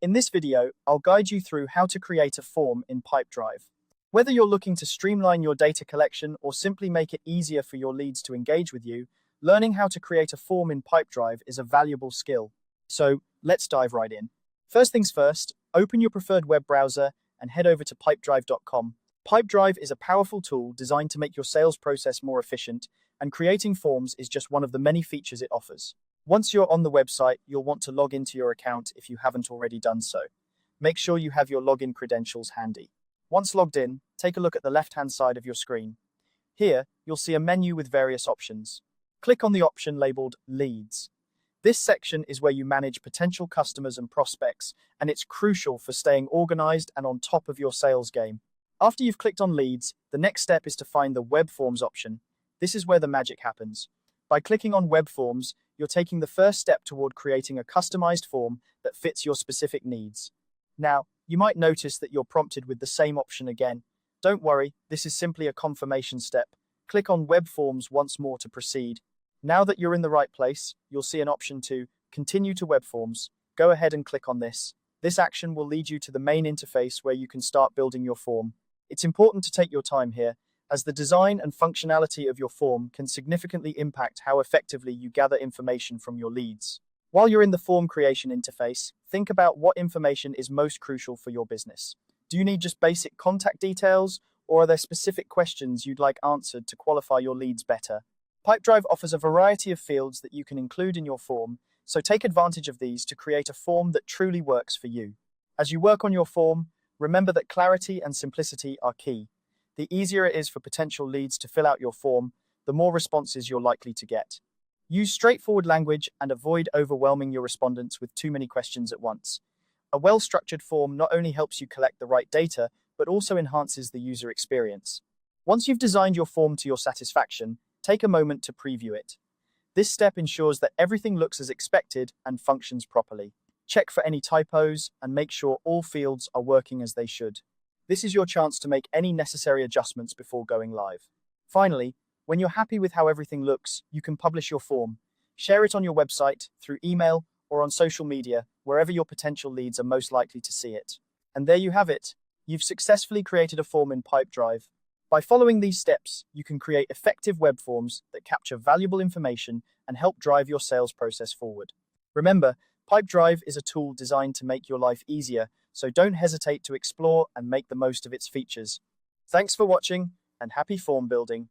In this video, I'll guide you through how to create a form in Pipedrive. Whether you're looking to streamline your data collection or simply make it easier for your leads to engage with you, learning how to create a form in Pipedrive is a valuable skill. So let's dive right in. First things first, open your preferred web browser and head over to pipedrive.com. Pipedrive is a powerful tool designed to make your sales process more efficient, and creating forms is just one of the many features it offers. Once you're on the website, you'll want to log into your account if you haven't already done so. Make sure you have your login credentials handy. Once logged in, take a look at the left-hand side of your screen. Here, you'll see a menu with various options. Click on the option labeled Leads. This section is where you manage potential customers and prospects, and it's crucial for staying organized and on top of your sales game. After you've clicked on Leads, the next step is to find the Web Forms option. This is where the magic happens. By clicking on Web Forms, you're taking the first step toward creating a customized form that fits your specific needs. Now, you might notice that you're prompted with the same option again. Don't worry, this is simply a confirmation step. Click on Web Forms once more to proceed. Now that you're in the right place, you'll see an option to Continue to Web Forms. Go ahead and click on this. This action will lead you to the main interface where you can start building your form. It's important to take your time here, as the design and functionality of your form can significantly impact how effectively you gather information from your leads. While you're in the form creation interface, think about what information is most crucial for your business. Do you need just basic contact details, or are there specific questions you'd like answered to qualify your leads better? Pipedrive offers a variety of fields that you can include in your form, so take advantage of these to create a form that truly works for you. As you work on your form, remember that clarity and simplicity are key. The easier it is for potential leads to fill out your form, the more responses you're likely to get. Use straightforward language and avoid overwhelming your respondents with too many questions at once. A well-structured form not only helps you collect the right data, but also enhances the user experience. Once you've designed your form to your satisfaction, take a moment to preview it. This step ensures that everything looks as expected and functions properly. Check for any typos and make sure all fields are working as they should. This is your chance to make any necessary adjustments before going live. Finally, when you're happy with how everything looks, you can publish your form. Share it on your website, through email, or on social media, wherever your potential leads are most likely to see it. And there you have it. You've successfully created a form in Pipedrive. By following these steps, you can create effective web forms that capture valuable information and help drive your sales process forward. Remember, Pipedrive is a tool designed to make your life easier, so don't hesitate to explore and make the most of its features. Thanks for watching, and happy form building.